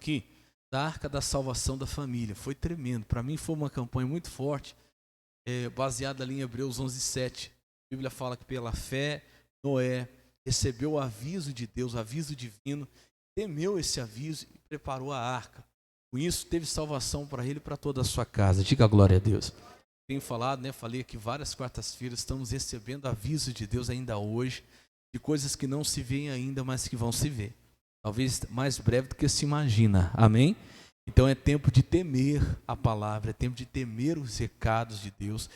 aqui da Arca da Salvação da Família. Foi tremendo. Para mim foi uma campanha muito forte, baseada ali em Hebreus 11:7. A Bíblia fala que pela fé, Noé recebeu o aviso de Deus, o aviso divino, temeu esse aviso e preparou a arca. Com isso, teve salvação para ele e para toda a sua casa. Diga glória a Deus. Tenho falado, falei aqui várias quartas-feiras, estamos recebendo aviso de Deus ainda hoje, de coisas que não se veem ainda, mas que vão se ver. Talvez mais breve do que se imagina. Amém? Então é tempo de temer a palavra, é tempo de temer os recados de Deus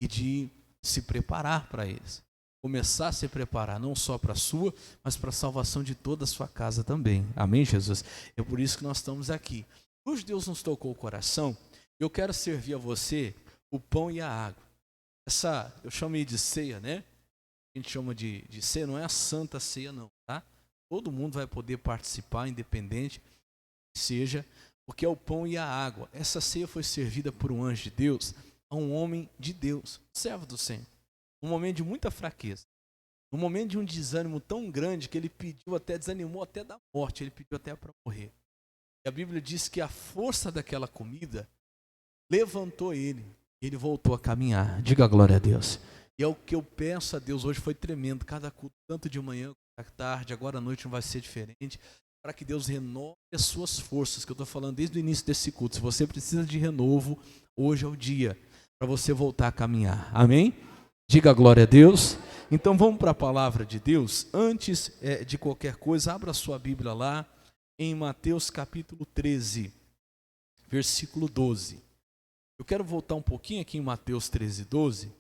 e de se preparar para eles. Começar a se preparar, não só para a sua, mas para a salvação de toda a sua casa também. Amém, Jesus? É por isso que nós estamos aqui. Hoje Deus nos tocou o coração. Eu quero servir a você o pão e a água. Essa, eu chamei de ceia, né? A gente chama de ceia, não é a santa ceia não, tá? Todo mundo vai poder participar, independente que seja, porque é o pão e a água. Essa ceia foi servida por um anjo de Deus a um homem de Deus, servo do Senhor. Um momento de muita fraqueza, um momento de um desânimo tão grande que ele desanimou até da morte, ele pediu até para morrer. E a Bíblia diz que a força daquela comida levantou ele, e ele voltou a caminhar. Diga glória a Deus. E é o que eu peço a Deus hoje, foi tremendo, cada culto, tanto de manhã, quanto à tarde, agora à noite não vai ser diferente, para que Deus renove as suas forças, que eu estou falando desde o início desse culto. Se você precisa de renovo, hoje é o dia para você voltar a caminhar. Amém? Diga glória a Deus. Então vamos para a palavra de Deus. Antes de qualquer coisa, abra sua Bíblia lá em Mateus capítulo 13, versículo 12. Eu quero voltar um pouquinho aqui em Mateus 13, 12,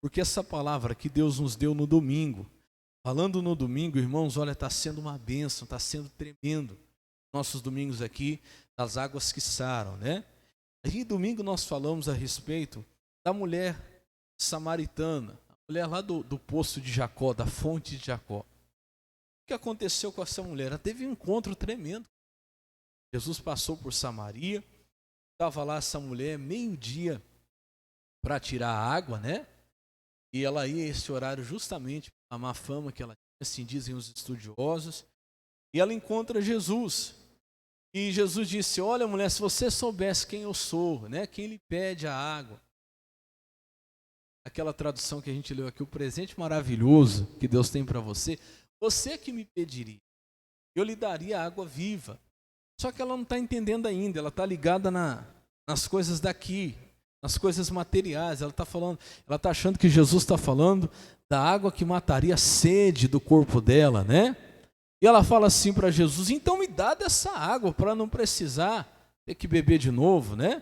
porque essa palavra que Deus nos deu no domingo, falando no domingo, irmãos, olha, está sendo uma bênção, está sendo tremendo. Nossos domingos aqui, das águas que saram, né? Aqui domingo nós falamos a respeito da mulher samaritana, a mulher lá do poço de Jacó, da fonte de Jacó. O que aconteceu com essa mulher? Ela teve um encontro tremendo. Jesus passou por Samaria, estava lá essa mulher meio-dia para tirar a água, né? E ela ia esse horário justamente a má fama que ela tinha, assim dizem os estudiosos. E ela encontra Jesus. E Jesus disse: olha, mulher, se você soubesse quem eu sou, né? Quem lhe pede a água. Aquela tradução que a gente leu aqui, o presente maravilhoso que Deus tem para você, você que me pediria, eu lhe daria água viva. Só que ela não está entendendo ainda, ela está ligada nas coisas daqui, nas coisas materiais. Ela está achando que Jesus está falando da água que mataria a sede do corpo dela, né? E ela fala assim para Jesus: então me dá dessa água para não precisar ter que beber de novo, né?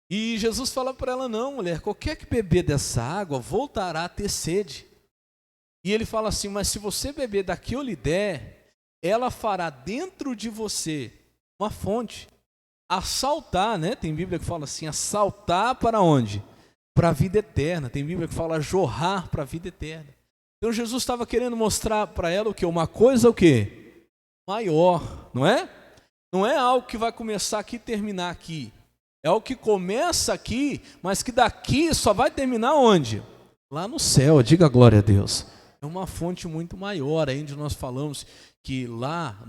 E Jesus fala para ela: não, mulher, qualquer que beber dessa água voltará a ter sede. E ele fala assim: mas se você beber da que eu lhe der, ela fará dentro de você uma fonte, a saltar, né? Tem Bíblia que fala assim, a saltar para onde? Para a vida eterna. Tem Bíblia que fala jorrar para a vida eterna. Então Jesus estava querendo mostrar para ela o quê? Uma coisa o quê? Maior, não é? Não é algo que vai começar aqui e terminar aqui. É algo que começa aqui, mas que daqui só vai terminar onde? Lá no céu, diga glória a Deus. É uma fonte muito maior, aí onde nós falamos que lá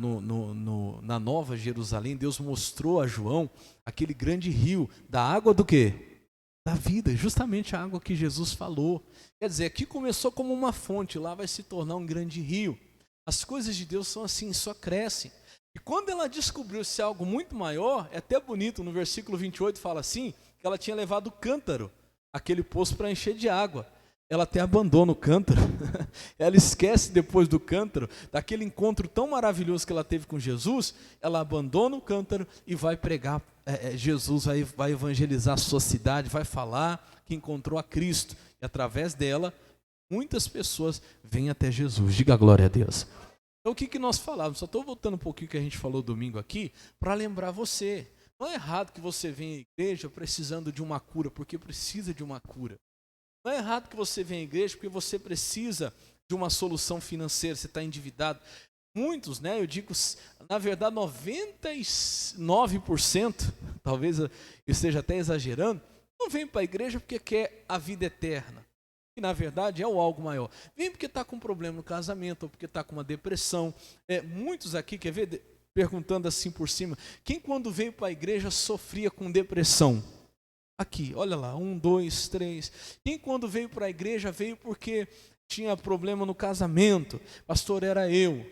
na Nova Jerusalém, Deus mostrou a João aquele grande rio da água do quê? Da vida, justamente a água que Jesus falou. Quer dizer, aqui começou como uma fonte, lá vai se tornar um grande rio. As coisas de Deus são assim, só crescem. E quando ela descobriu ser algo muito maior, é até bonito, no versículo 28 fala assim, que ela tinha levado o cântaro, aquele poço para encher de água. Ela até abandona o cântaro, ela esquece depois do cântaro, daquele encontro tão maravilhoso que ela teve com Jesus, ela abandona o cântaro e vai pregar, Jesus vai evangelizar a sua cidade, vai falar que encontrou a Cristo, e através dela, muitas pessoas vêm até Jesus, diga glória a Deus. Então o que nós falávamos, só estou voltando um pouquinho que a gente falou domingo aqui, para lembrar você, não é errado que você venha à igreja precisando de uma cura, porque precisa de uma cura. Não é errado que você venha à igreja porque você precisa de uma solução financeira, você está endividado. Muitos, né, eu digo, na verdade 99%, talvez eu esteja até exagerando, não vem para a igreja porque quer a vida eterna, que na verdade é o algo maior. Vem porque está com um problema no casamento, ou porque está com uma depressão. Muitos aqui, quer ver, perguntando assim por cima, quem quando veio para a igreja sofria com depressão? Aqui, olha lá, 1, 2, 3. Quem quando veio para a igreja veio porque tinha problema no casamento? Pastor, era eu.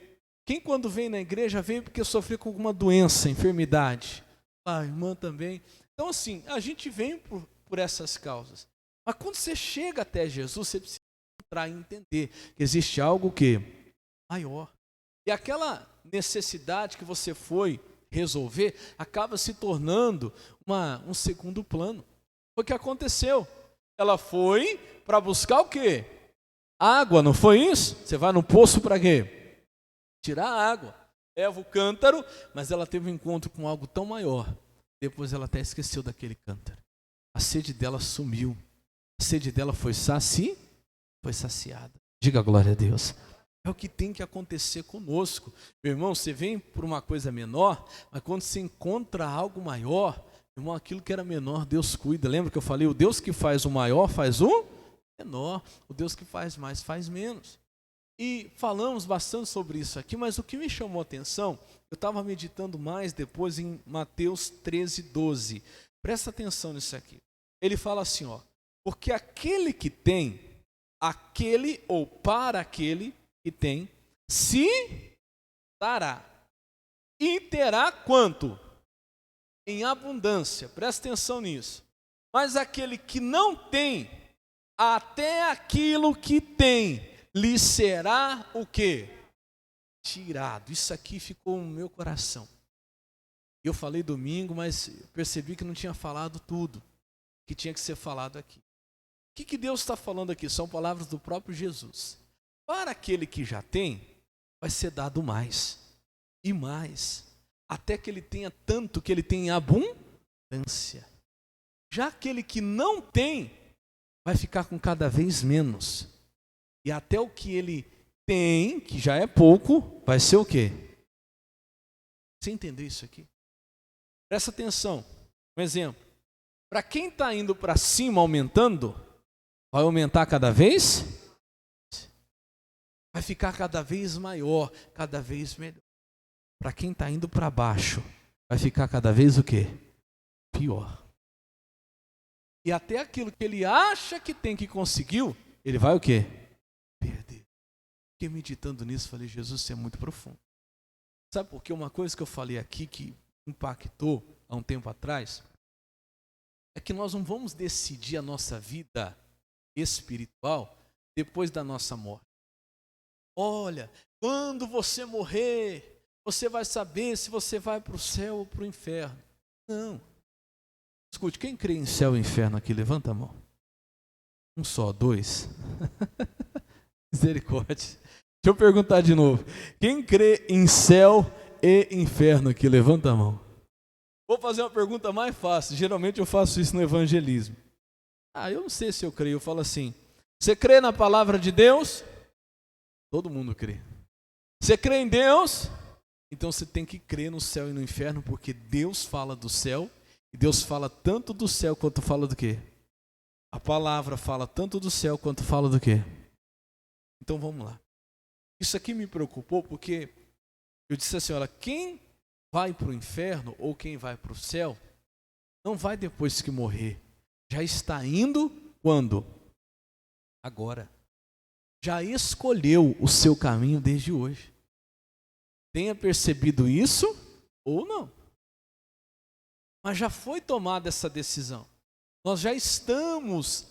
Quem quando veio na igreja veio porque sofria com alguma doença, enfermidade? A irmã também. Então assim, a gente vem por essas causas. Mas quando você chega até Jesus, você precisa entrar e entender que existe algo que maior. E aquela necessidade que você foi resolver acaba se tornando um segundo plano. Foi o que aconteceu. Ela foi para buscar o quê? Água, não foi isso? Você vai no poço para quê? Tirar a água. Leva o cântaro, mas ela teve um encontro com algo tão maior. Depois ela até esqueceu daquele cântaro. A sede dela sumiu. A sede dela foi saciada. Diga glória a Deus. É o que tem que acontecer conosco. Meu irmão, você vem por uma coisa menor, mas quando você encontra algo maior, irmão, aquilo que era menor, Deus cuida. Lembra que eu falei, o Deus que faz o maior faz o menor. O Deus que faz mais faz menos. E falamos bastante sobre isso aqui, mas o que me chamou a atenção, eu estava meditando mais depois em Mateus 13, 12. Presta atenção nisso aqui. Ele fala assim, ó, porque aquele que tem, aquele ou para aquele que tem, se dará. E terá quanto? Em abundância. Presta atenção nisso. Mas aquele que não tem, até aquilo que tem, lhe será o quê? Tirado. Isso aqui ficou no meu coração. Eu falei domingo, mas percebi que não tinha falado tudo que tinha que ser falado aqui. O que Deus está falando aqui? São palavras do próprio Jesus. Para aquele que já tem, vai ser dado mais e mais, até que ele tenha tanto que ele tenha abundância. Já aquele que não tem, vai ficar com cada vez menos. E até o que ele tem, que já é pouco, vai ser o quê? Você entendeu isso aqui? Presta atenção. Um exemplo. Para quem está indo para cima aumentando, vai aumentar cada vez? Vai ficar cada vez maior, cada vez melhor. Para quem está indo para baixo, vai ficar cada vez o quê? Pior. E até aquilo que ele acha que tem, que conseguiu, ele vai o quê? Perder. Fiquei meditando nisso, falei, Jesus, isso é muito profundo. Sabe por quê? Uma coisa que eu falei aqui que impactou há um tempo atrás, é que nós não vamos decidir a nossa vida espiritual depois da nossa morte. Olha, quando você morrer, você vai saber se você vai para o céu ou para o inferno. Não. Escute, quem crê em céu e inferno aqui, levanta a mão. Um só, dois. Misericórdia. Deixa eu perguntar de novo. Quem crê em céu e inferno aqui, levanta a mão. Vou fazer uma pergunta mais fácil. Geralmente eu faço isso no evangelismo. Eu não sei se eu creio. Eu falo assim, você crê na palavra de Deus? Todo mundo crê. Você crê em Deus? Então você tem que crer no céu e no inferno, porque Deus fala do céu, e Deus fala tanto do céu quanto fala do quê? A palavra fala tanto do céu quanto fala do quê? Então vamos lá. Isso aqui me preocupou porque eu disse assim, olha, quem vai para o inferno ou quem vai para o céu, não vai depois que morrer. Já está indo quando? Agora. Já escolheu o seu caminho desde hoje. Tenha percebido isso ou não. Mas já foi tomada essa decisão. Nós já estamos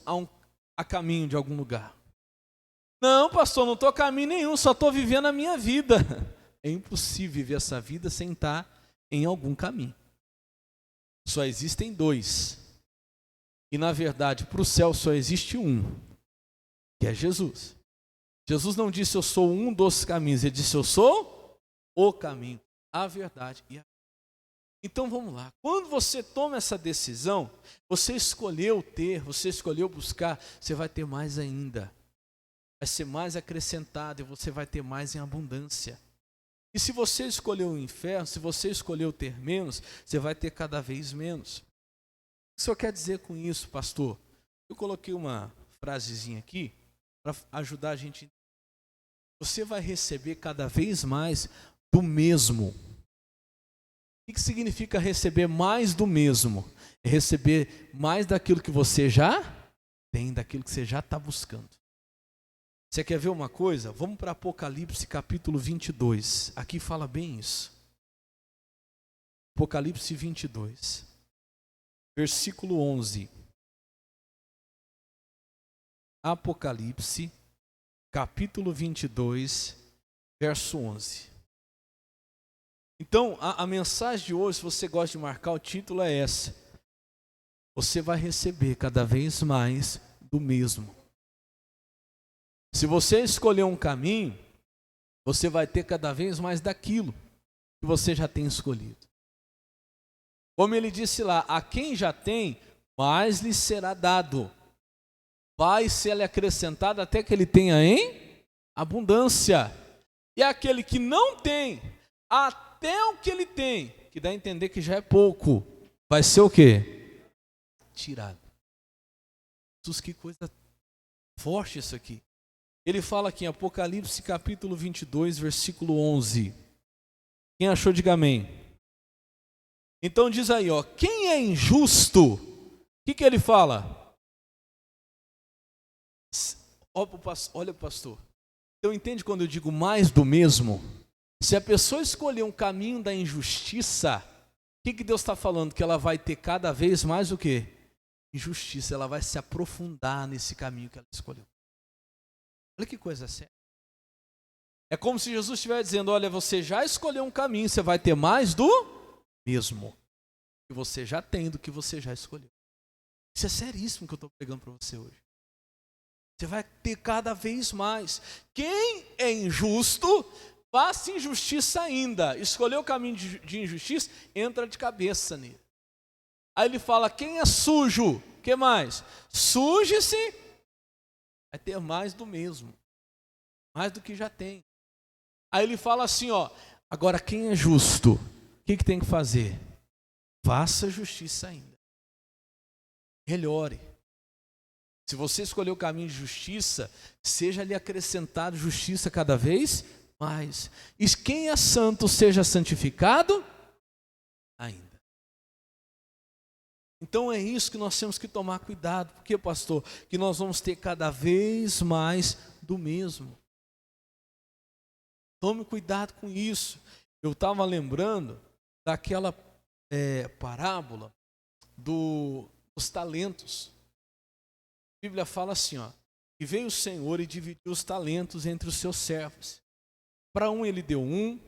a caminho de algum lugar. Não, pastor, não estou a caminho nenhum, só estou vivendo a minha vida. É impossível viver essa vida sem estar em algum caminho. Só existem dois. E na verdade, para o céu só existe um, que é Jesus. Jesus não disse eu sou um dos caminhos, ele disse eu sou o caminho, a verdade e a vida. Então vamos lá, quando você toma essa decisão, você escolheu ter, você escolheu buscar, você vai ter mais ainda. Vai ser mais acrescentado e você vai ter mais em abundância. E se você escolheu o inferno, se você escolheu ter menos, você vai ter cada vez menos. O que o senhor quer dizer com isso, pastor? Eu coloquei uma frasezinha aqui para ajudar a gente. Você vai receber cada vez mais do mesmo. O que significa receber mais do mesmo? É receber mais daquilo que você já tem, daquilo que você já está buscando. Você quer ver uma coisa? Vamos para Apocalipse capítulo 22. Aqui fala bem isso. Apocalipse 22, versículo 11. Apocalipse capítulo 22, verso 11. Então, a mensagem de hoje, se você gosta de marcar, o título é essa. Você vai receber cada vez mais do mesmo. Se você escolher um caminho, você vai ter cada vez mais daquilo que você já tem escolhido. Como ele disse lá, a quem já tem, mais lhe será dado. Vai ser-lhe acrescentado até que ele tenha em abundância. E aquele que não tem, até o que ele tem, que dá a entender que já é pouco, vai ser o quê? Tirado. Jesus, que coisa forte isso aqui. Ele fala aqui em Apocalipse capítulo 22, versículo 11. Quem achou, diga amém. Então diz aí, ó, quem é injusto, o que ele fala? Olha, pastor, então entende quando eu digo mais do mesmo? Se a pessoa escolher um caminho da injustiça, o que Deus está falando? Que ela vai ter cada vez mais o quê? Injustiça, ela vai se aprofundar nesse caminho que ela escolheu. Olha que coisa séria. É como se Jesus estivesse dizendo, olha, você já escolheu um caminho, você vai ter mais do mesmo. Que você já tem do que você já escolheu. Isso é seríssimo que eu estou pregando para você hoje. Você vai ter cada vez mais. Quem é injusto, faça injustiça ainda. Escolheu o caminho de injustiça, entra de cabeça nele. Aí ele fala, quem é sujo? O que mais? Suje-se, vai ter mais do mesmo. Mais do que já tem. Aí ele fala assim, ó, agora quem é justo? O que tem que fazer? Faça justiça ainda. Melhore. Se você escolher o caminho de justiça, seja-lhe acrescentado justiça cada vez mais. E quem é santo, seja santificado ainda. Então é isso que nós temos que tomar cuidado. Por quê, pastor? Que nós vamos ter cada vez mais do mesmo. Tome cuidado com isso. Eu estava lembrando daquela parábola dos talentos. A Bíblia fala assim, ó, que veio o Senhor e dividiu os talentos entre os seus servos. Para um ele deu 1,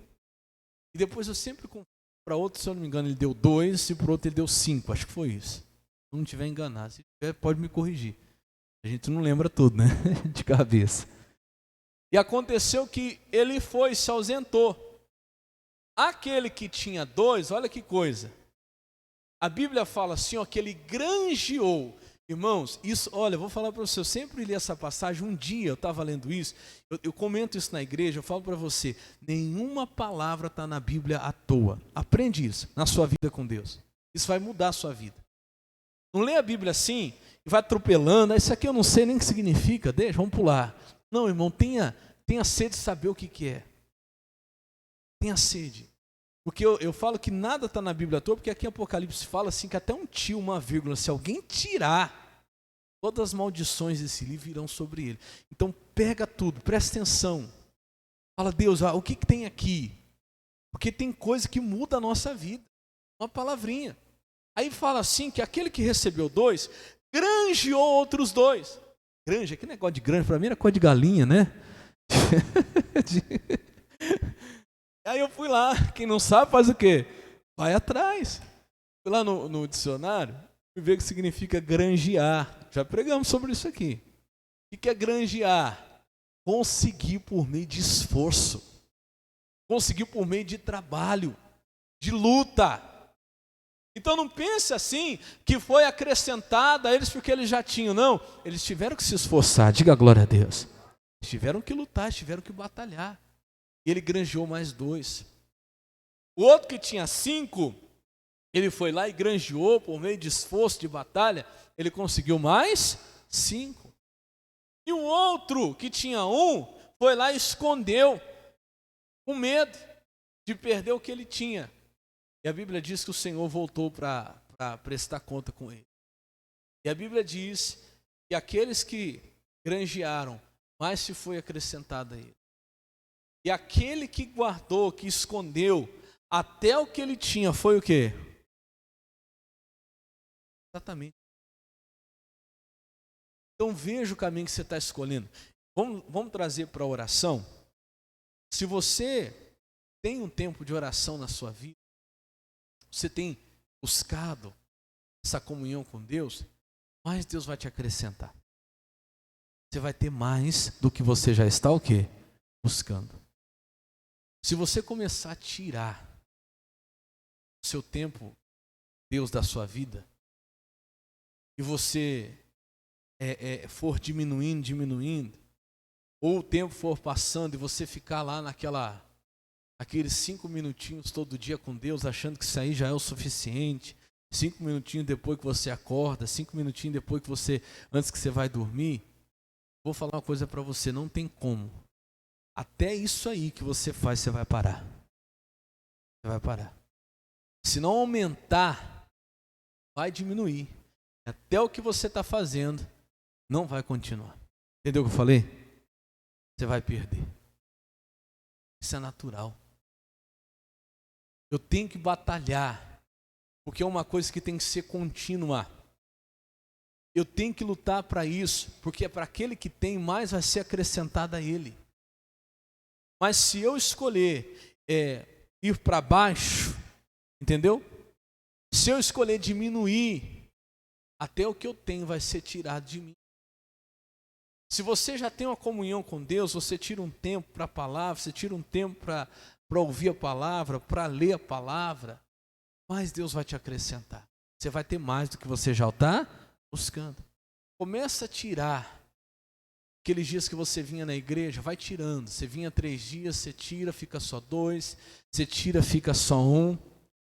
e depois eu sempre confundo. Para outro, se eu não me engano, ele deu 2, e para o outro ele deu 5. Acho que foi isso. Se não estiver enganado, se tiver, pode me corrigir. A gente não lembra tudo, né? De cabeça. E aconteceu que ele se ausentou. Aquele que tinha 2, olha que coisa. A Bíblia fala assim, ó, que ele granjeou. Irmãos, isso, olha, eu vou falar para você, eu sempre li essa passagem, um dia eu estava lendo isso, eu comento isso na igreja, eu falo para você, nenhuma palavra está na Bíblia à toa. Aprende isso na sua vida com Deus. Isso vai mudar a sua vida. Não lê a Bíblia assim e vai atropelando, isso aqui eu não sei nem o que significa, deixa, vamos pular. Não, irmão, tenha sede de saber o que é. Tenha sede. Porque eu falo que nada está na Bíblia à toa, porque aqui em Apocalipse fala assim que até um tio, uma vírgula, se alguém tirar, todas as maldições desse livro irão sobre ele. Então pega tudo, presta atenção. Fala, Deus, o que tem aqui? Porque tem coisa que muda a nossa vida. Uma palavrinha. Aí fala assim que aquele que recebeu 2, granjeou outros 2. Granja, que negócio de granja, para mim era coisa de galinha, né? Aí eu fui lá, quem não sabe faz o quê? Vai atrás. Fui lá no dicionário, fui ver o que significa granjear. Já pregamos sobre isso aqui. O que é granjear? Conseguir por meio de esforço. Conseguir por meio de trabalho, de luta. Então não pense assim, que foi acrescentado a eles porque eles já tinham. Não, eles tiveram que se esforçar, diga glória a Deus. Eles tiveram que lutar, eles tiveram que batalhar. E ele granjeou mais 2. O outro que tinha 5, ele foi lá e granjeou por meio de esforço, de batalha, ele conseguiu mais 5. E o outro que tinha 1, foi lá e escondeu, com medo de perder o que ele tinha. E a Bíblia diz que o Senhor voltou para prestar conta com ele. E a Bíblia diz que aqueles que granjearam, mais se foi acrescentado a ele. E aquele que guardou, que escondeu, até o que ele tinha, foi o quê? Exatamente. Então veja o caminho que você está escolhendo. Vamos trazer para a oração. Se você tem um tempo de oração na sua vida, você tem buscado essa comunhão com Deus, mais Deus vai te acrescentar. Você vai ter mais do que você já está o quê? Buscando. Se você começar a tirar o seu tempo, Deus, da sua vida, e você for diminuindo, ou o tempo for passando e você ficar lá aqueles 5 minutinhos todo dia com Deus, achando que isso aí já é o suficiente, 5 minutinhos depois que você acorda, 5 minutinhos depois que antes que você vai dormir, vou falar uma coisa para você, não tem como. Até isso aí que você faz, você vai parar. Você vai parar. Se não aumentar, vai diminuir. Até o que você está fazendo não vai continuar. Entendeu o que eu falei? Você vai perder. Isso é natural. Eu tenho que batalhar, porque é uma coisa que tem que ser contínua. Eu tenho que lutar para isso, porque é para aquele que tem, mais vai ser acrescentado a ele. Mas se eu escolher ir para baixo, entendeu? Se eu escolher diminuir, até o que eu tenho vai ser tirado de mim. Se você já tem uma comunhão com Deus, você tira um tempo para a palavra, você tira um tempo para ouvir a palavra, para ler a palavra, mais Deus vai te acrescentar. Você vai ter mais do que você já está buscando. Começa a tirar. Aqueles dias que você vinha na igreja, vai tirando. Você vinha 3 dias, você tira, fica só 2. Você tira, fica só 1.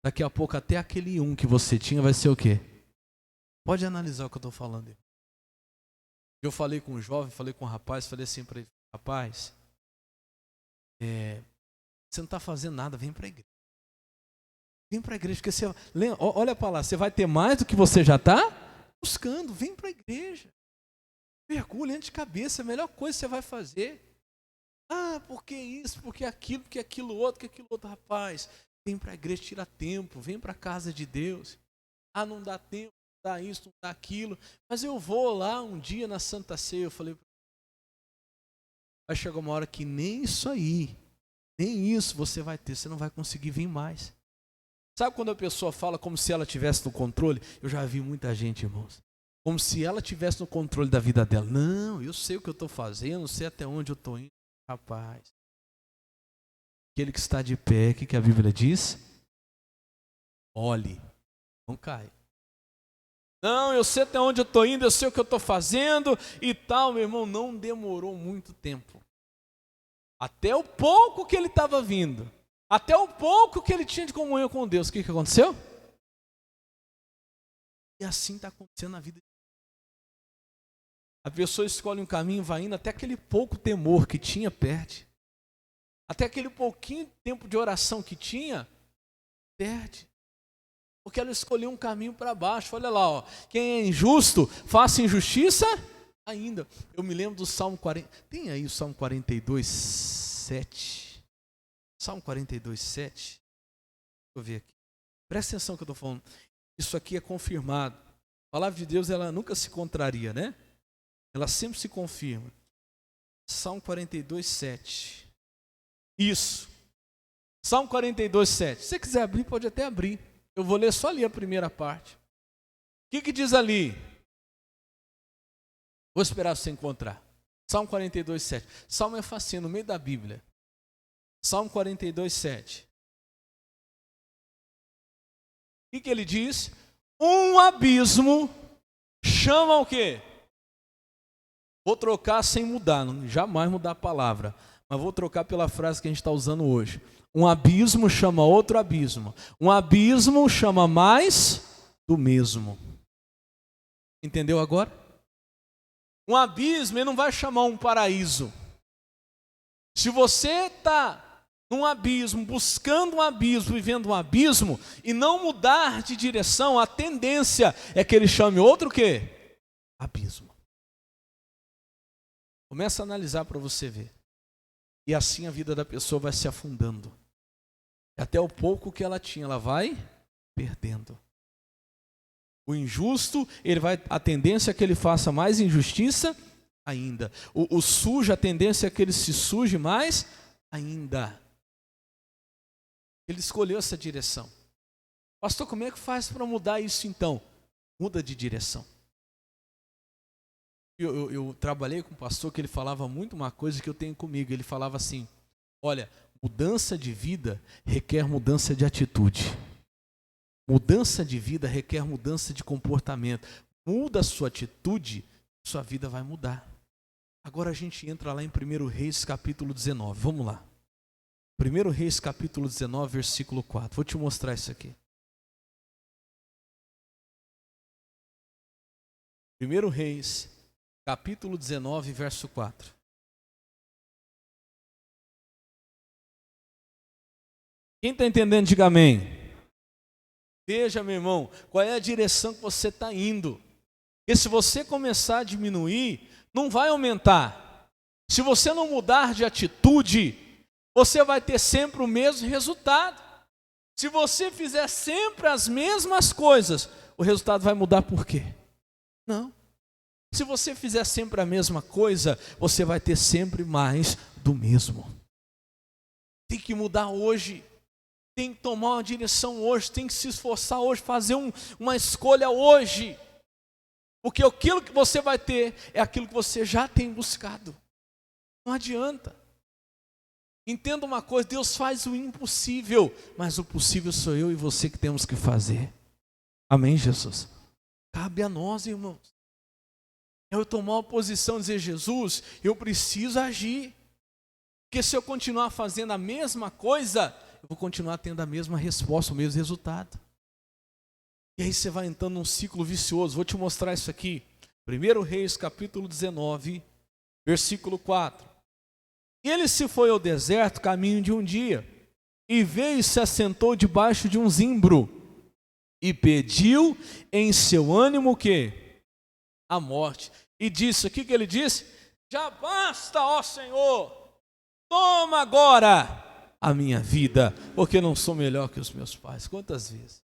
Daqui a pouco até aquele 1 que você tinha vai ser o quê? Pode analisar o que eu estou falando. Eu falei com um jovem, falei com um rapaz, falei assim para ele: rapaz, você não está fazendo nada, vem para a igreja. Vem para a igreja, porque olha para lá, você vai ter mais do que você já está buscando. Vem para a igreja. Mergulha antes de cabeça, é a melhor coisa que você vai fazer. Ah, porque isso, porque aquilo outro. Rapaz, vem para a igreja, tira tempo, vem para a casa de Deus. Ah, não dá tempo, não dá isso, não dá aquilo. Mas eu vou lá um dia na Santa Ceia, eu falei, vai chegar uma hora que nem isso aí, nem isso você vai ter, você não vai conseguir vir mais. Sabe quando a pessoa fala como se ela tivesse no controle? Eu já vi muita gente, irmãos. Como se ela tivesse no controle da vida dela. Não, eu sei o que eu estou fazendo, sei até onde eu estou indo. Rapaz, aquele que está de pé, o que a Bíblia diz? Olhe, não cai. Não, eu sei até onde eu estou indo, eu sei o que eu estou fazendo e tal. Meu irmão, não demorou muito tempo. Até o pouco que ele estava vindo, até o pouco que ele tinha de comunhão com Deus, o que aconteceu? E assim está acontecendo na vida. A pessoa escolhe um caminho, vai indo, até aquele pouco temor que tinha, perde. Até aquele pouquinho tempo de oração que tinha, perde. Porque ela escolheu um caminho para baixo. Olha lá, ó. Quem é injusto, faça injustiça ainda. Eu me lembro do Salmo 40. Tem aí o Salmo 42, 7. Salmo 42, 7. Deixa eu ver aqui. Presta atenção no que eu estou falando. Isso aqui é confirmado. A palavra de Deus, ela nunca se contraria, né? Ela sempre se confirma. Salmo 42, 7. Isso. Salmo 42, 7. Se você quiser abrir, pode até abrir. Eu vou ler só ali a primeira parte. O que diz ali? Vou esperar você encontrar. Salmo 42, 7. Salmo é facinho, no meio da Bíblia. Salmo 42, 7. O que ele diz? Um abismo chama o quê? Vou trocar sem mudar, jamais mudar a palavra, mas vou trocar pela frase que a gente está usando hoje. Um abismo chama outro abismo. Um abismo chama mais do mesmo. Entendeu agora? Um abismo, ele não vai chamar um paraíso. Se você está num abismo, buscando um abismo, vivendo um abismo, e não mudar de direção, a tendência é que ele chame outro o quê? Abismo. Começa a analisar para você ver. E assim a vida da pessoa vai se afundando. Até o pouco que ela tinha, ela vai perdendo. O injusto, a tendência é que ele faça mais injustiça ainda. O sujo, a tendência é que ele se suje mais ainda. Ele escolheu essa direção. Pastor, como é que faz para mudar isso então? Muda de direção. Eu trabalhei com um pastor que ele falava muito uma coisa que eu tenho comigo. Ele falava assim, olha, mudança de vida requer mudança de atitude. Mudança de vida requer mudança de comportamento. Muda a sua atitude, sua vida vai mudar. Agora a gente entra lá em 1 Reis capítulo 19. Vamos lá. 1 Reis capítulo 19, versículo 4. Vou te mostrar isso aqui. 1 Reis capítulo 19, verso 4. Quem está entendendo, diga amém. Veja, meu irmão, qual é a direção que você está indo. E se você começar a diminuir, não vai aumentar. Se você não mudar de atitude, você vai ter sempre o mesmo resultado. Se você fizer sempre as mesmas coisas, o resultado vai mudar por quê? Não. Se você fizer sempre a mesma coisa, você vai ter sempre mais do mesmo. Tem que mudar hoje. Tem que tomar uma direção hoje. Tem que se esforçar hoje, fazer uma escolha hoje. Porque aquilo que você vai ter é aquilo que você já tem buscado. Não adianta. Entenda uma coisa, Deus faz o impossível, mas o possível sou eu e você que temos que fazer. Amém, Jesus? Cabe a nós, irmãos. Eu tomar uma posição e dizer, Jesus, eu preciso agir. Porque se eu continuar fazendo a mesma coisa, eu vou continuar tendo a mesma resposta, o mesmo resultado. E aí você vai entrando num ciclo vicioso. Vou te mostrar isso aqui. 1 Reis, capítulo 19, versículo 4. E ele se foi ao deserto, caminho de um dia, e veio e se assentou debaixo de um zimbro, e pediu em seu ânimo o quê? A morte. E disse, o que ele disse? Já basta, ó Senhor, toma agora a minha vida, porque não sou melhor que os meus pais. Quantas vezes?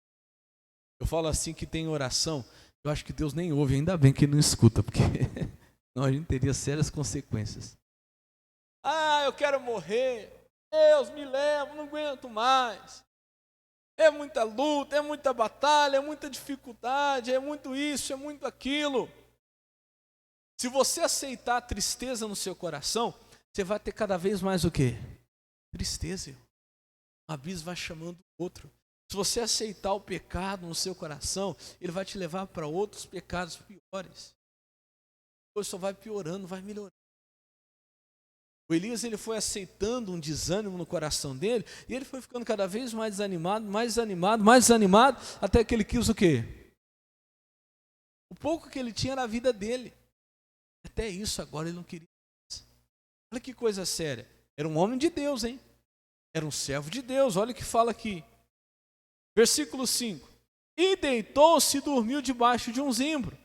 Eu falo assim que tem oração, eu acho que Deus nem ouve, ainda bem que não escuta, porque não, a gente teria sérias consequências. Ah, eu quero morrer, Deus me leva, não aguento mais. É muita luta, é muita batalha, é muita dificuldade, é muito isso, é muito aquilo. Se você aceitar a tristeza no seu coração, você vai ter cada vez mais o quê? Tristeza. Um abismo vai chamando o outro. Se você aceitar o pecado no seu coração, ele vai te levar para outros pecados piores. Depois só vai piorando, vai melhorando. O Elias, ele foi aceitando um desânimo no coração dele, e ele foi ficando cada vez mais desanimado, até que ele quis o quê? O pouco que ele tinha era a vida dele. Até isso agora ele não queria. Olha que coisa séria. Era um homem de Deus, hein? Era um servo de Deus. Olha o que fala aqui. Versículo 5. E deitou-se e dormiu debaixo de um zimbro.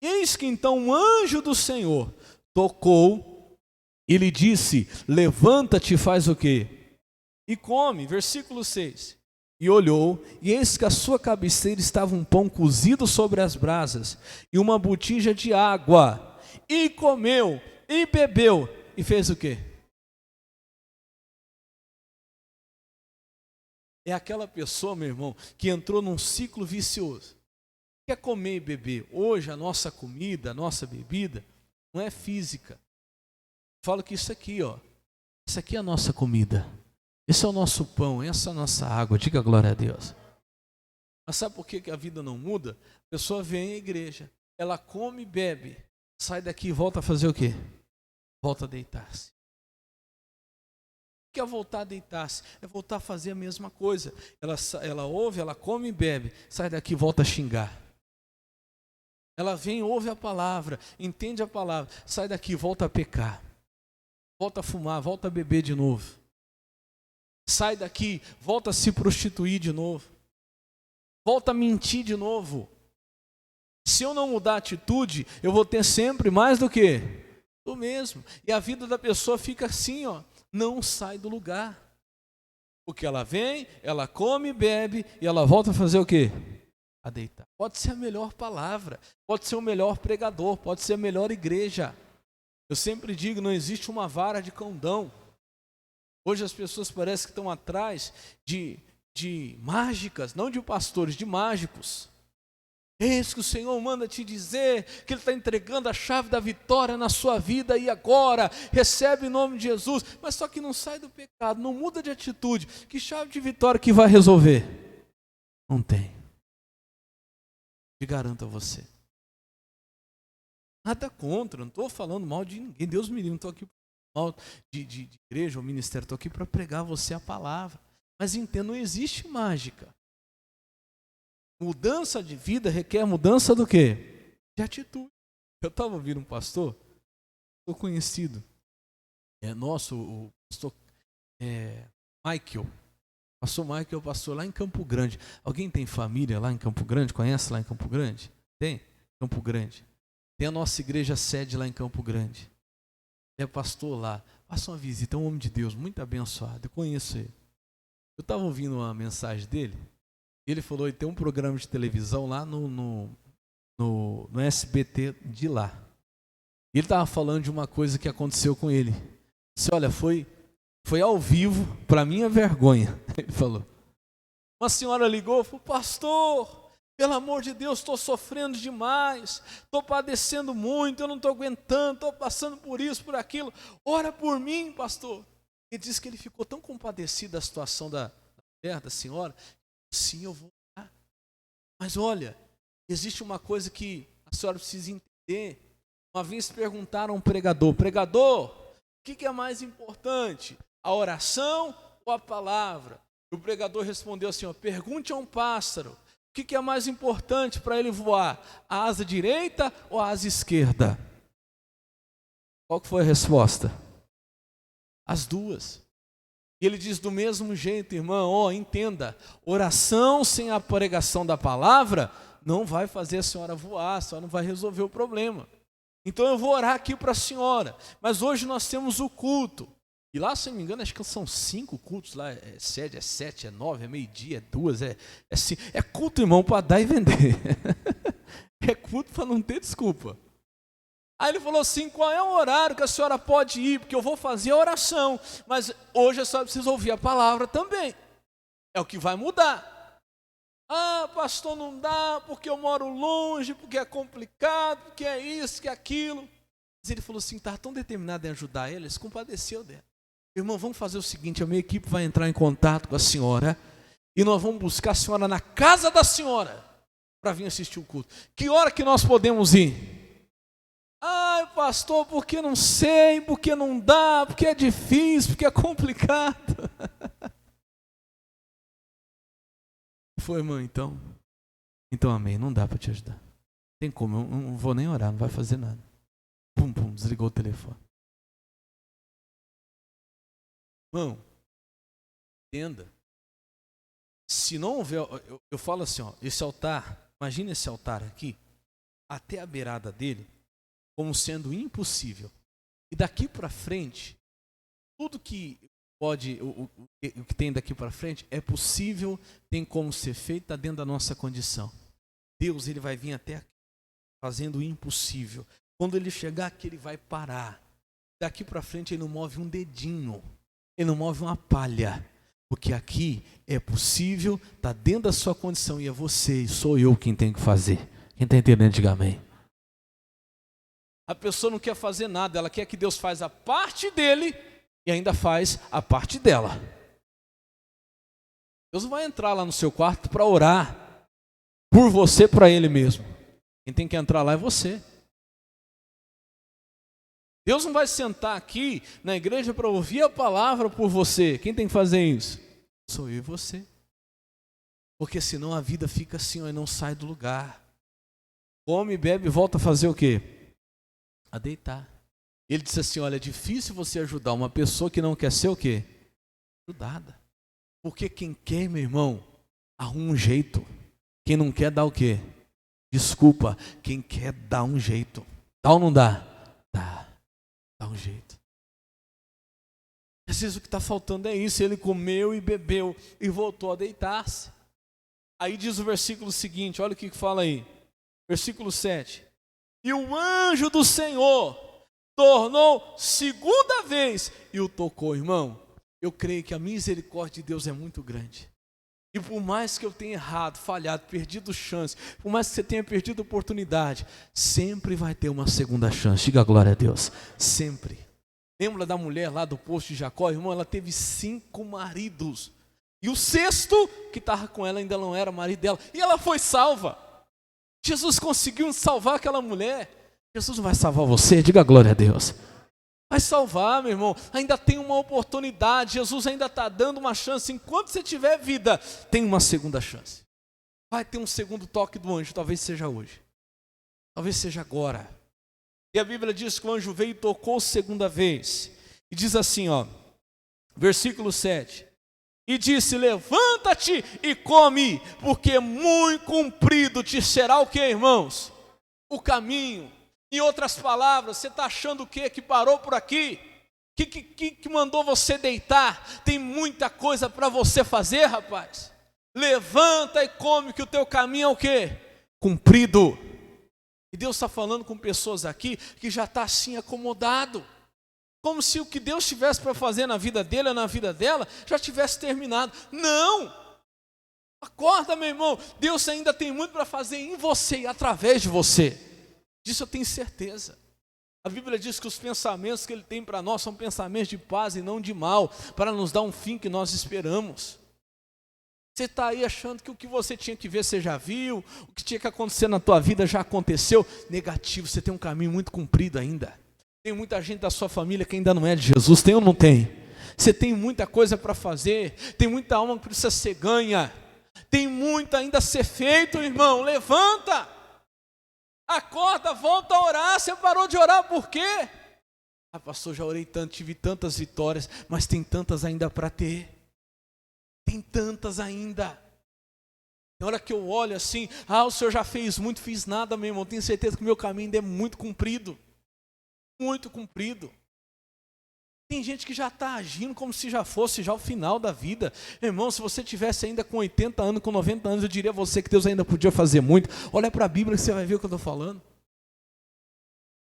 Eis que então um anjo do Senhor tocou e lhe disse, levanta-te e faz o quê? E come. Versículo 6. E olhou, e eis que à sua cabeceira estava um pão cozido sobre as brasas, e uma botija de água. E comeu, e bebeu, e fez o quê? É aquela pessoa, meu irmão, que entrou num ciclo vicioso. Quer comer e beber. Hoje a nossa comida, a nossa bebida, não é física. Falo que isso aqui, ó, isso aqui é a nossa comida. Esse é o nosso pão, essa é a nossa água. Diga glória a Deus. Mas sabe por que a vida não muda? A pessoa vem à igreja, ela come e bebe, sai daqui e volta a fazer o quê? Volta a deitar-se. O que é voltar a deitar-se? É voltar a fazer a mesma coisa. Ela ouve, ela come e bebe, sai daqui e volta a xingar. Ela vem, ouve a palavra, entende a palavra, sai daqui e volta a pecar. Volta a fumar, volta a beber de novo. sai daqui, volta a se prostituir de novo, volta a mentir de novo. Se eu não mudar a atitude, eu vou ter sempre mais do que do mesmo. E a vida da pessoa fica assim, ó, não sai do lugar. Porque ela vem, ela come, bebe e ela volta a fazer o quê? A deitar. Pode ser a melhor palavra, pode ser o melhor pregador, pode ser a melhor igreja. Eu sempre digo, não existe uma vara de condão. Hoje as pessoas parecem que estão atrás de mágicas, não de pastores, de mágicos. Eis que o Senhor manda te dizer que Ele está entregando a chave da vitória na sua vida e agora, recebe em nome de Jesus, mas só que não sai do pecado, não muda de atitude. Que chave de vitória que vai resolver? Não tem. Te garanto a você. Nada contra, não estou falando mal de ninguém, Deus me livre, não estou aqui mal de igreja ou ministério, estou aqui para pregar a você a palavra. Mas entenda, não existe mágica. Mudança de vida requer mudança do quê? De atitude. Eu estava ouvindo um pastor conhecido, nosso, o pastor Michael. Pastor Michael, pastor lá em Campo Grande. Alguém tem família lá em Campo Grande? Conhece lá em Campo Grande? Tem? Campo Grande. Tem a nossa igreja sede lá em Campo Grande. É pastor lá. Faça uma visita, é um homem de Deus, muito abençoado. Eu conheço ele. Eu estava ouvindo uma mensagem dele. Ele falou que tem um programa de televisão lá no SBT de lá. Ele estava falando de uma coisa que aconteceu com ele. Disse, olha, foi ao vivo, para minha vergonha. Ele falou. Uma senhora ligou e falou, pastor, pelo amor de Deus, estou sofrendo demais, estou padecendo muito, eu não estou aguentando, estou passando por isso, por aquilo. Ora por mim, pastor. Ele disse que ele ficou tão compadecido da situação da mulher, da senhora. Sim, eu vou lá. Mas olha, existe uma coisa que a senhora precisa entender. Uma vez perguntaram a um pregador, o que é mais importante? A oração ou a palavra? O pregador respondeu assim, pergunte a um pássaro, o que é mais importante para ele voar? A asa direita ou a asa esquerda? Qual que foi a resposta? As duas. E ele diz do mesmo jeito, irmão, entenda, oração sem a pregação da palavra não vai fazer a senhora voar, a senhora não vai resolver o problema. Então eu vou orar aqui para a senhora, mas hoje nós temos o culto. E lá, se não me engano, acho que são 5 cultos lá, é 7, é 9, é meio-dia, é 2, é 5. É culto, irmão, para dar e vender. É culto para não ter desculpa. Aí ele falou assim, qual é o horário que a senhora pode ir? Porque eu vou fazer a oração, mas hoje a senhora precisa ouvir a palavra também. É o que vai mudar. Ah, pastor, não dá, porque eu moro longe, porque é complicado, porque é isso, que é aquilo. Mas ele falou assim, estava tão determinado em ajudar ela, ele se compadeceu dela. Irmão, vamos fazer o seguinte, a minha equipe vai entrar em contato com a senhora e nós vamos buscar a senhora na casa da senhora para vir assistir o culto. Que hora que nós podemos ir? Ai, pastor, porque não sei, porque não dá, porque é difícil, porque é complicado. Foi, irmão, então amém, não dá para te ajudar. Tem como, eu não vou nem orar, não vai fazer nada. Pum, desligou o telefone. Irmão, entenda. Se não houver, eu falo assim, esse altar, imagina esse altar aqui, até a beirada dele, como sendo impossível. E daqui para frente, tudo que pode, o que tem daqui para frente, é possível, tem como ser feito, está dentro da nossa condição. Deus, ele vai vir até aqui, fazendo o impossível. Quando ele chegar aqui, ele vai parar. Daqui para frente, ele não move um dedinho, ele não move uma palha, porque aqui é possível, está dentro da sua condição, e é você, e sou eu quem tem que fazer. Quem está entendendo, diga amém. A pessoa não quer fazer nada, ela quer que Deus faça a parte dele e ainda faz a parte dela. Deus não vai entrar lá no seu quarto para orar por você, para Ele mesmo. Quem tem que entrar lá é você. Deus não vai sentar aqui na igreja para ouvir a palavra por você. Quem tem que fazer isso? Sou eu e você. Porque senão a vida fica assim, e não sai do lugar. Come, bebe e volta a fazer o quê? A deitar. Ele disse assim, olha, é difícil você ajudar uma pessoa que não quer ser o quê? Ajudada. Porque quem quer, meu irmão, arruma um jeito. Quem não quer, dá o quê? Desculpa. Quem quer, dá um jeito. Dá ou não dá? Dá um jeito. Às vezes o que está faltando é isso. Ele comeu e bebeu e voltou a deitar-se. Aí diz o versículo seguinte, olha o que fala aí. Versículo 7. E o anjo do Senhor tornou segunda vez e o tocou. Irmão, eu creio que a misericórdia de Deus é muito grande. E por mais que eu tenha errado, falhado, perdido chance, por mais que você tenha perdido oportunidade, sempre vai ter uma segunda chance. Diga glória a Deus. Sempre. Lembra da mulher lá do poço de Jacó? Irmão, ela teve 5 maridos. E o 6º que estava com ela ainda não era marido dela. E ela foi salva. Jesus conseguiu salvar aquela mulher. Jesus não vai salvar você? Diga glória a Deus. Vai salvar, meu irmão. Ainda tem uma oportunidade. Jesus ainda está dando uma chance. Enquanto você tiver vida, tem uma segunda chance. Vai ter um segundo toque do anjo. Talvez seja hoje. Talvez seja agora. E a Bíblia diz que o anjo veio e tocou segunda vez. E diz assim, ó. Versículo 7. E disse, levanta-te e come, porque muito comprido te será o que, irmãos? O caminho. Em outras palavras, você está achando o quê? Que parou por aqui? Que mandou você deitar? Tem muita coisa para você fazer, rapaz. Levanta e come, que o teu caminho é o quê? Comprido. E Deus está falando com pessoas aqui que já está assim acomodado. Como se o que Deus tivesse para fazer na vida dele ou na vida dela já tivesse terminado. Não! Acorda, meu irmão. Deus ainda tem muito para fazer em você e através de você. Disso eu tenho certeza. A Bíblia diz que os pensamentos que Ele tem para nós são pensamentos de paz e não de mal, para nos dar um fim que nós esperamos. Você está aí achando que o que você tinha que ver você já viu, o que tinha que acontecer na tua vida já aconteceu. Negativo, você tem um caminho muito comprido ainda. Tem muita gente da sua família que ainda não é de Jesus, tem ou não tem? Você tem muita coisa para fazer, tem muita alma que precisa ser ganha, tem muito ainda a ser feito, irmão. Levanta, acorda, volta a orar. Você parou de orar por quê? Ah, pastor, já orei tanto, tive tantas vitórias, mas tem tantas ainda para ter. Tem tantas ainda. Na hora que eu olho assim, o Senhor já fez muito, fiz nada, meu irmão. Tenho certeza que o meu caminho ainda é muito comprido. Muito comprido. Tem gente que já está agindo como se já fosse já o final da vida. Meu irmão, se você tivesse ainda com 80 anos, com 90 anos, eu diria a você que Deus ainda podia fazer muito. Olha para a Bíblia que você vai ver o que eu estou falando.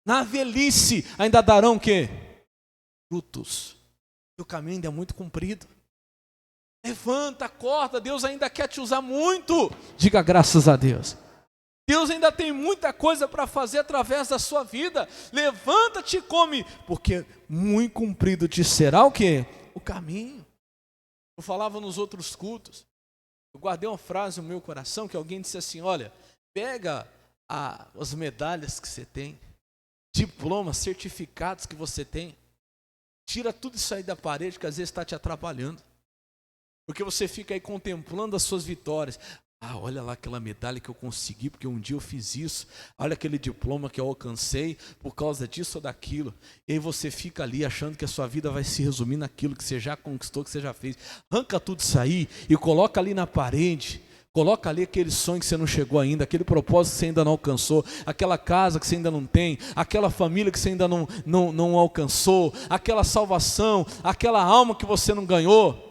Na velhice ainda darão o quê? Frutos. E o caminho ainda é muito comprido. Levanta, acorda, Deus ainda quer te usar muito. Diga graças a Deus. Deus ainda tem muita coisa para fazer através da sua vida. Levanta-te e come, porque muito comprido te será o quê? O caminho. Eu falava nos outros cultos, eu guardei uma frase no meu coração, que alguém disse assim, olha, pega as medalhas que você tem, diplomas, certificados que você tem, tira tudo isso aí da parede, que às vezes está te atrapalhando. Porque você fica aí contemplando as suas vitórias. Olha lá aquela medalha que eu consegui, porque um dia eu fiz isso. Olha aquele diploma que eu alcancei por causa disso ou daquilo. E aí você fica ali achando que a sua vida vai se resumir naquilo que você já conquistou, que você já fez. Arranca tudo isso aí e coloca ali na parede. Coloca ali aquele sonho que você não chegou ainda, aquele propósito que você ainda não alcançou, aquela casa que você ainda não tem, aquela família que você ainda não alcançou, aquela salvação, aquela alma que você não ganhou.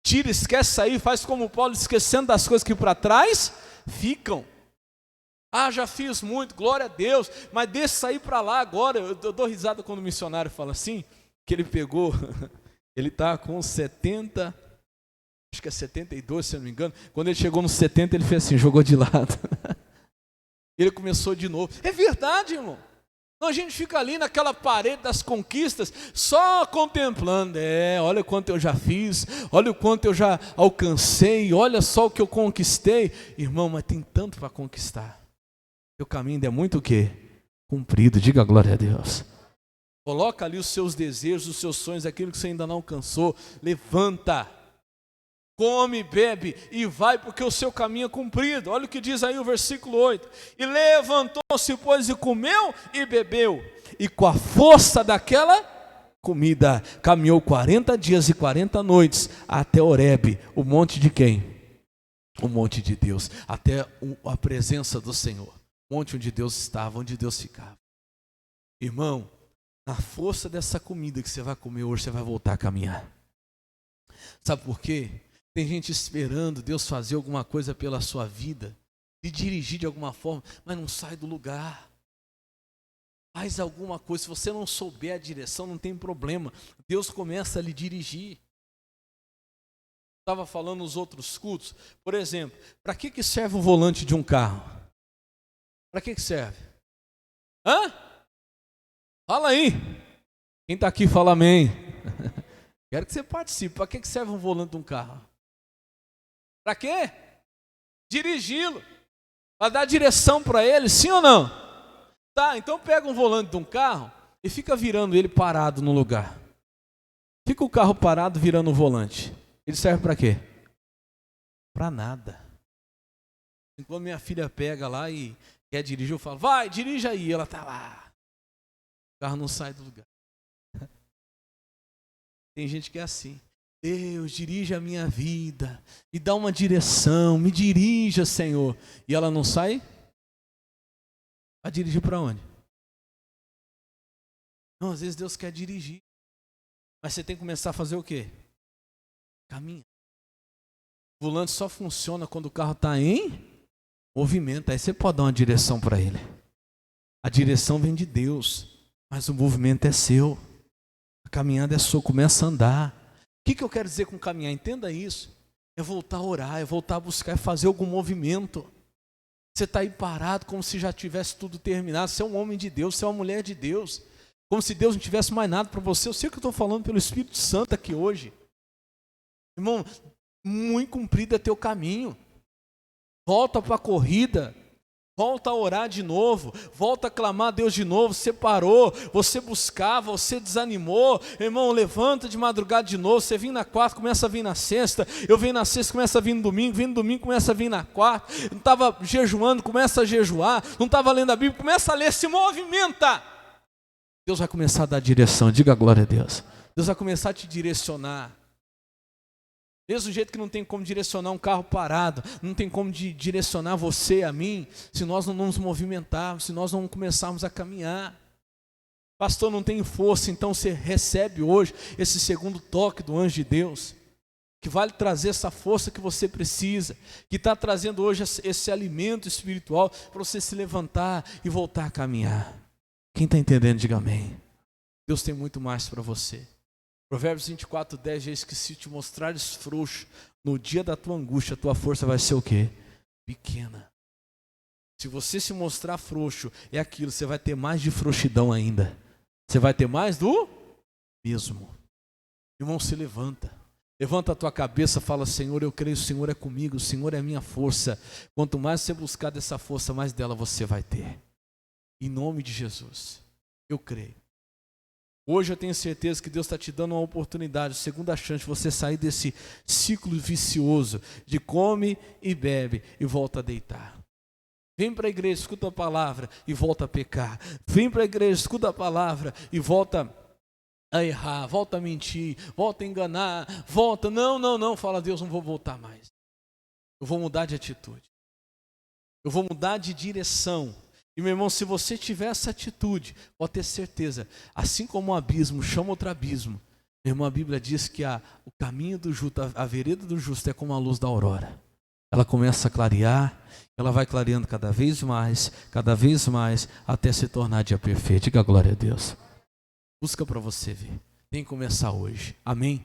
Tira, esquece aí, faz como Paulo, esquecendo das coisas que para trás ficam. Já fiz muito, glória a Deus, mas deixa sair para lá agora. Eu dou risada quando o missionário fala assim, que ele pegou, ele está com 70, acho que é 72, se eu não me engano. Quando ele chegou nos 70, ele fez assim, jogou de lado. Ele começou de novo. É verdade, irmão. Então a gente fica ali naquela parede das conquistas, só contemplando. Olha o quanto eu já fiz, olha o quanto eu já alcancei, olha só o que eu conquistei. Irmão, mas tem tanto para conquistar. O caminho ainda é muito o quê? Cumprido, diga glória a Deus. Coloca ali os seus desejos, os seus sonhos, aquilo que você ainda não alcançou. Levanta, come, bebe e vai, porque o seu caminho é cumprido. Olha o que diz aí o versículo 8. E levantou-se, pois, e comeu e bebeu. E com a força daquela comida, caminhou 40 dias e 40 noites até Horebe, o monte de quem? O monte de Deus, até a presença do Senhor, o monte onde Deus estava, onde Deus ficava. Irmão, na força dessa comida que você vai comer hoje, você vai voltar a caminhar. Sabe por quê? Tem gente esperando Deus fazer alguma coisa pela sua vida, te dirigir de alguma forma, mas não sai do lugar. Faz alguma coisa, se você não souber a direção, não tem problema. Deus começa a lhe dirigir. Estava falando nos outros cultos, por exemplo, para que serve o volante de um carro? Para que serve? Hã? Fala aí. Quem está aqui fala amém. Quero que você participe. Para que serve um volante de um carro? Para quê? Dirigi-lo. Para dar direção para ele, sim ou não? Tá, então pega um volante de um carro e fica virando ele parado no lugar. Fica o carro parado virando o volante. Ele serve para quê? Para nada. Quando minha filha pega lá e quer dirigir, eu falo, vai, dirige aí. Ela está lá. O carro não sai do lugar. Tem gente que é assim. Deus, dirige a minha vida. Me dá uma direção. Me dirija, Senhor. E ela não sai? Vai dirigir para onde? Não, às vezes Deus quer dirigir. Mas você tem que começar a fazer o quê? Caminha. O volante só funciona quando o carro está em movimento. Aí você pode dar uma direção para ele. A direção vem de Deus, mas o movimento é seu. A caminhada é sua, começa a andar. O que eu quero dizer com caminhar? Entenda isso. É voltar a orar, é voltar a buscar, é fazer algum movimento. Você está aí parado como se já tivesse tudo terminado. Você é um homem de Deus, você é uma mulher de Deus. Como se Deus não tivesse mais nada para você. Eu sei o que eu estou falando pelo Espírito Santo aqui hoje. Irmão, muito comprido é teu caminho. Volta para a corrida. Volta a orar de novo. Volta a clamar a Deus de novo. Você parou, você buscava, você desanimou. Irmão, levanta de madrugada de novo. Você vem na quarta, começa a vir na sexta. Eu venho na sexta, começa a vir no domingo. Vem no domingo, começa a vir na quarta. Não estava jejuando, começa a jejuar. Não estava lendo a Bíblia, começa a ler, se movimenta. Deus vai começar a dar direção. Diga glória a Deus. Deus vai começar a te direcionar. Mesmo jeito que não tem como direcionar um carro parado, não tem como direcionar você, a mim, se nós não nos movimentarmos, se nós não começarmos a caminhar. Pastor, não tem força, então você recebe hoje esse segundo toque do anjo de Deus, que vai trazer essa força que você precisa, que está trazendo hoje esse alimento espiritual para você se levantar e voltar a caminhar. Quem está entendendo, diga amém. Deus tem muito mais para você. Provérbios 24:10 diz que se te mostrares frouxo no dia da tua angústia, a tua força vai ser o quê? Pequena. Se você se mostrar frouxo, é aquilo, você vai ter mais de frouxidão ainda. Você vai ter mais do mesmo. Irmão, se levanta. Levanta a tua cabeça, fala, Senhor, eu creio, o Senhor é comigo, o Senhor é a minha força. Quanto mais você buscar dessa força, mais dela você vai ter. Em nome de Jesus, eu creio. Hoje eu tenho certeza que Deus está te dando uma oportunidade, segunda chance de você sair desse ciclo vicioso de come e bebe e volta a deitar. Vem para a igreja, escuta a palavra e volta a pecar. Vem para a igreja, escuta a palavra e volta a errar, volta a mentir, volta a enganar, volta, não, fala Deus, não vou voltar mais. Eu vou mudar de atitude. Eu vou mudar de direção. E meu irmão, se você tiver essa atitude, pode ter certeza, assim como um abismo chama outro abismo, meu irmão, a Bíblia diz que o caminho do justo, a vereda do justo é como a luz da aurora. Ela começa a clarear, ela vai clareando cada vez mais, até se tornar dia perfeito. Diga glória a Deus. Busca para você ver. Tem que começar hoje. Amém?